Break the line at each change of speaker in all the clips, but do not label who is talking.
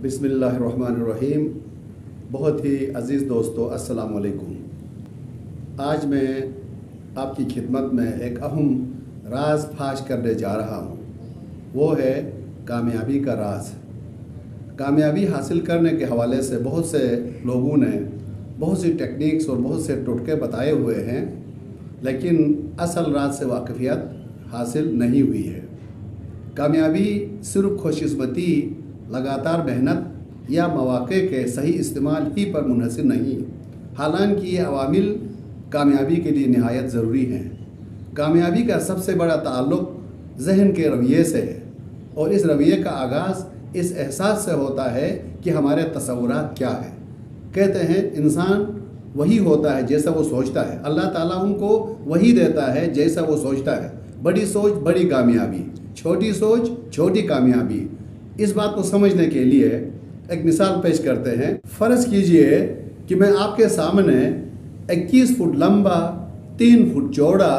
बिस्मिल्लाहिर्रहमानिर्रहीम। बहुत ही अज़ीज़ दोस्तों, अस्सलाम वालेकुम। आज मैं आपकी खिदमत में एक अहम राज फाश करने जा रहा हूँ। वो है कामयाबी का राज। कामयाबी हासिल करने के हवाले से बहुत से लोगों ने बहुत सी टेक्निक्स और बहुत से टोटके बताए हुए हैं, लेकिन असल राज से वाकफियत हासिल नहीं हुई है। कामयाबी सिर्फ खुशकिस्मती, लगातार मेहनत या मौक़े के सही इस्तेमाल ही पर मुनहसर नहीं, हालांकि ये अवामिल कामयाबी के लिए निहायत ज़रूरी हैं। कामयाबी का सबसे बड़ा ताल्लुक़ जहन के रवैये से है, और इस रवैये का आगाज़ इस एहसास से होता है कि हमारे तसव्वुरात क्या है। कहते हैं इंसान वही होता है जैसा वो सोचता है। अल्लाह ताला उनको वही देता है जैसा वो सोचता है। बड़ी सोच बड़ी कामयाबी, छोटी सोच छोटी कामयाबी। इस बात को समझने के लिए एक मिसाल पेश करते हैं। फ़र्ज़ कीजिए कि मैं आपके सामने 21 फुट लंबा, 3 फुट चौड़ा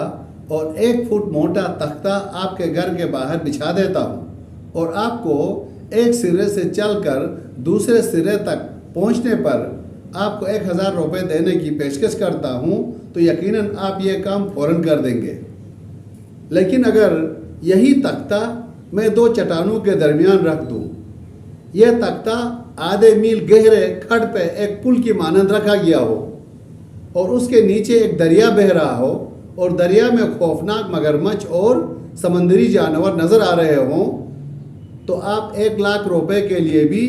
और 1 फुट मोटा तख्ता आपके घर के बाहर बिछा देता हूँ, और आपको एक सिरे से चलकर दूसरे सिरे तक पहुँचने पर आपको 1000 रुपये देने की पेशकश करता हूँ, तो यकीनन आप ये काम फ़ौरन कर देंगे। लेकिन अगर यही तख्ता मैं 2 चट्टानों के दरमियान रख दूँ, यह तख्ता आधे मील गहरे खड़ पे एक पुल की मानंद रखा गया हो, और उसके नीचे एक दरिया बह रहा हो, और दरिया में खौफनाक मगरमच्छ और समंदरी जानवर नज़र आ रहे हों, तो आप 1 लाख रुपए के लिए भी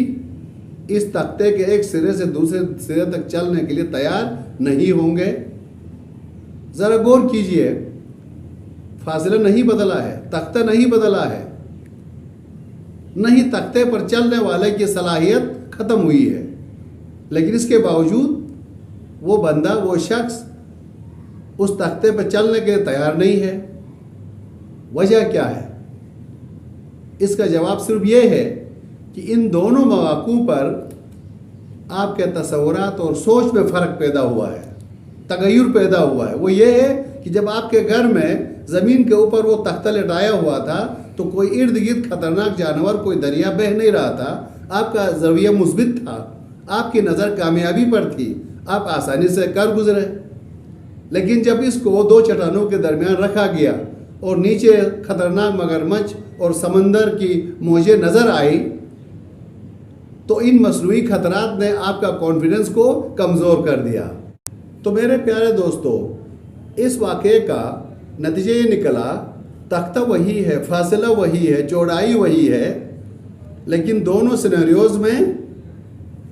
इस तख्ते के एक सिरे से दूसरे सिरे तक चलने के लिए तैयार नहीं होंगे। ज़रा गौर कीजिए, फासला नहीं बदला है, तख्ता नहीं बदला है, नहीं तख्ते पर चलने वाले की सलाहियत ख़त्म हुई है, लेकिन इसके बावजूद वो बंदा, वो शख्स उस तख्ते पर चलने के लिए तैयार नहीं है। वजह क्या है? इसका जवाब सिर्फ ये है कि इन दोनों मौक़ों पर आपके तसव्वुरात और सोच में फ़र्क पैदा हुआ है, तगय्युर पैदा हुआ है। वो ये है कि जब आपके घर में ज़मीन के ऊपर वो तख्ता लटाया हुआ था, तो कोई इर्द गिर्द खतरनाक जानवर, कोई दरिया बह नहीं रहा था। आपका रवैया मुस्बित था, आपकी नज़र कामयाबी पर थी, आप आसानी से कर गुजरे। लेकिन जब इसको 2 चट्टानों के दरमियान रखा गया और नीचे खतरनाक मगरमच्छ और समंदर की मौजें नज़र आई, तो इन मसनूई खतरात ने आपका कॉन्फिडेंस को कमज़ोर कर दिया। तो मेरे प्यारे दोस्तों, इस वाक़े का नतीजा ये निकला, तख्ता वही है, फासला वही है, चौड़ाई वही है, लेकिन दोनों सिनेरियोज़ में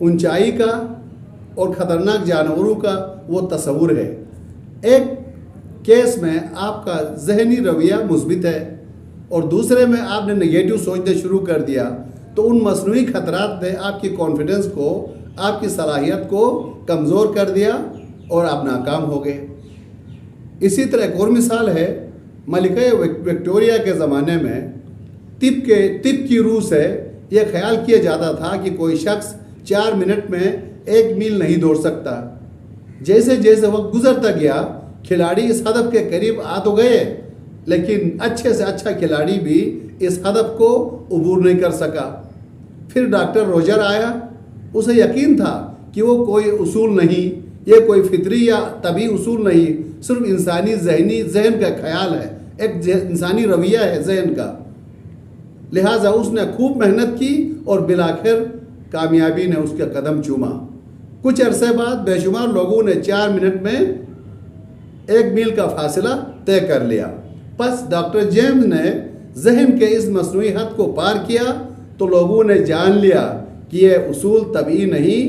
ऊंचाई का और ख़तरनाक जानवरों का वो तस्वुर है। एक केस में आपका जहनी रवैया मुस्बित है, और दूसरे में आपने नेगेटिव सोचना शुरू कर दिया, तो उन मसनूई खतरात ने आपकी कॉन्फिडेंस को, आपकी सलाहियत को कमज़ोर कर दिया और आप नाकाम हो गए। इसी तरह एक और मिसाल है, मलिका विक्टोरिया के ज़माने में तिब की रूह से यह ख्याल किया जाता था कि कोई शख्स 4 मिनट में 1 मील नहीं दौड़ सकता। जैसे जैसे वक्त गुजरता गया, खिलाड़ी इस हदफ के करीब आ तो गए, लेकिन अच्छे से अच्छा खिलाड़ी भी इस हदफ को अबूर नहीं कर सका। फिर डॉक्टर रोजर आया। उसे यकीन था कि वो कोई उसूल नहीं, ये कोई फितरी या तभी उसूल नहीं, सिर्फ इंसानी जहन का ख्याल है, एक इंसानी रवैया है जहन का। लिहाजा उसने खूब मेहनत की और बिलाखिर कामयाबी ने उसका कदम चूमा। कुछ अरसे बाद बेशुमार लोगों ने 4 मिनट में 1 मील का फासला तय कर लिया। बस डॉक्टर जेम्स ने जहन के इस मसनूई हद को पार किया, तो लोगों ने जान लिया कि यह उसूल तभी नहीं।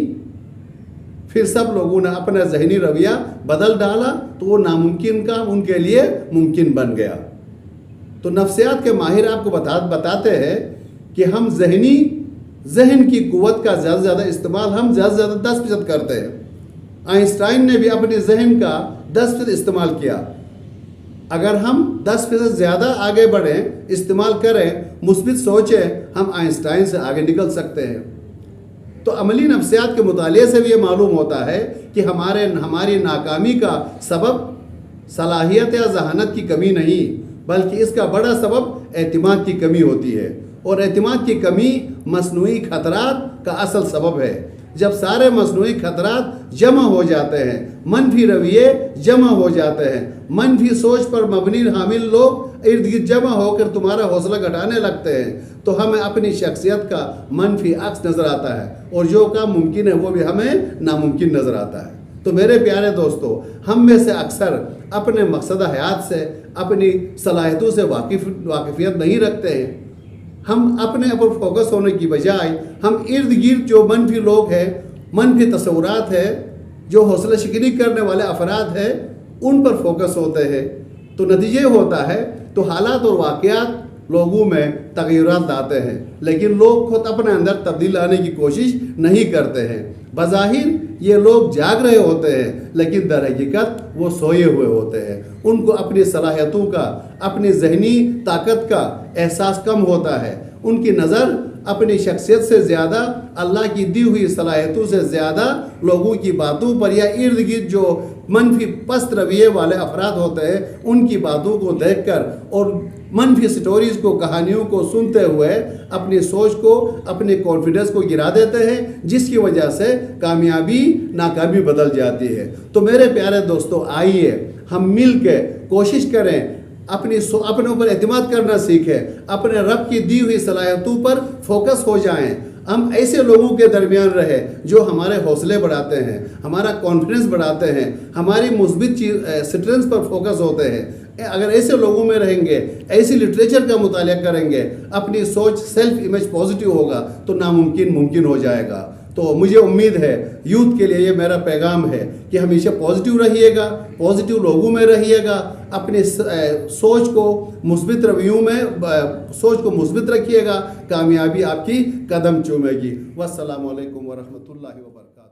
फिर सब लोगों ने अपना जहनी रवैया बदल डाला, तो वो नामुमकिन काम उनके लिए मुमकिन बन गया। तो नफ्सियात के माहिर आपको बताते हैं कि हम जहन की कुव्वत का ज़्यादा से ज़्यादा इस्तेमाल हम ज़्यादा से ज़्यादा 10% करते हैं। आइंस्टाइन ने भी अपने जहन का 10% इस्तेमाल किया। अगर हम 10% ज़्यादा आगे बढ़ें, इस्तेमाल करें, मुस्बित सोचें, हम आइंस्टाइन से आगे निकल सकते हैं। तो अमली नफ्सियात के मुताले से भी ये मालूम होता है कि हमारी नाकामी का सबब सलाहियत या जहानत की कमी नहीं, बल्कि इसका बड़ा सबब एतिमाद की कमी होती है। और एतमाद की कमी मसनूई खतरात का असल सबब है। जब सारे मसनूई खतरात जमा हो जाते हैं, मनफी रवैये जमा हो जाते हैं, मनफी सोच पर मबनी हामिल लोग इर्द गिर्द जमा होकर तुम्हारा हौसला घटाने लगते हैं, तो हमें अपनी शख्सियत का मनफी अक्स नज़र आता है और जो काम मुमकिन है वो भी हमें नामुमकिन नज़र आता है। तो मेरे प्यारे दोस्तों, हम में से अक्सर अपने मकसद हयात से, अपनी सलाहियतों से वाकिफियत नहीं रखते हैं। हम अपने ऊपर फोकस होने की बजाय हम इर्द गिर्द जो मनफी लोग हैं, मनफी तस्वुरात है, जो हौसला शिकनी करने वाले अफराद हैं, उन पर फोकस होते हैं। तो नतीजे होता है तो हालात और वाक़यात लोगों में तग़य्युरात लाते हैं, लेकिन लोग खुद अपने अंदर तब्दील लाने की कोशिश नहीं करते हैं। बज़ाहिर ये लोग जाग रहे होते हैं, लेकिन दर हकीकत वो सोए हुए होते हैं। उनको अपनी सलाहियतों का, अपनी जहनी ताकत का एहसास कम होता है। उनकी नज़र अपनी शख्सियत से ज़्यादा, अल्लाह की दी हुई सलाहियतों से ज़्यादा लोगों की बातों पर या इर्द गिर्द जो मनफी पस्त रवैये वाले अफराद होते हैं उनकी बातों को देखकर और मनफी स्टोरीज़ को, कहानियों को सुनते हुए अपनी सोच को, अपने कॉन्फिडेंस को गिरा देते हैं, जिसकी वजह से कामयाबी नाकामी बदल जाती है। तो मेरे प्यारे दोस्तों, आइए हम मिल के कोशिश करें, अपने ऊपर एतमाद करना सीखें, अपने रब की दी हुई सलाहियतों पर फोकस हो जाएं। हम ऐसे लोगों के दरमियान रहे जो हमारे हौसले बढ़ाते हैं, हमारा कॉन्फिडेंस बढ़ाते हैं, हमारी मुस्बित स्ट्रेंथ पर फोकस होते हैं। अगर ऐसे लोगों में रहेंगे, ऐसी लिटरेचर का मुतालिया करेंगे, अपनी सोच, सेल्फ इमेज पॉजिटिव होगा, तो नामुमकिन मुमकिन हो जाएगा। तो मुझे उम्मीद है यूथ के लिए ये मेरा पैगाम है कि हमेशा पॉजिटिव रहिएगा, पॉजिटिव लोगों में रहिएगा, अपनी सोच को मुस्बित रवैयों में सोच को मुस्बित रखिएगा, कामयाबी आपकी कदम चूमेगी। वस्सलामु अलैकुम वरहमतुल्लाहि वबरकातुहू।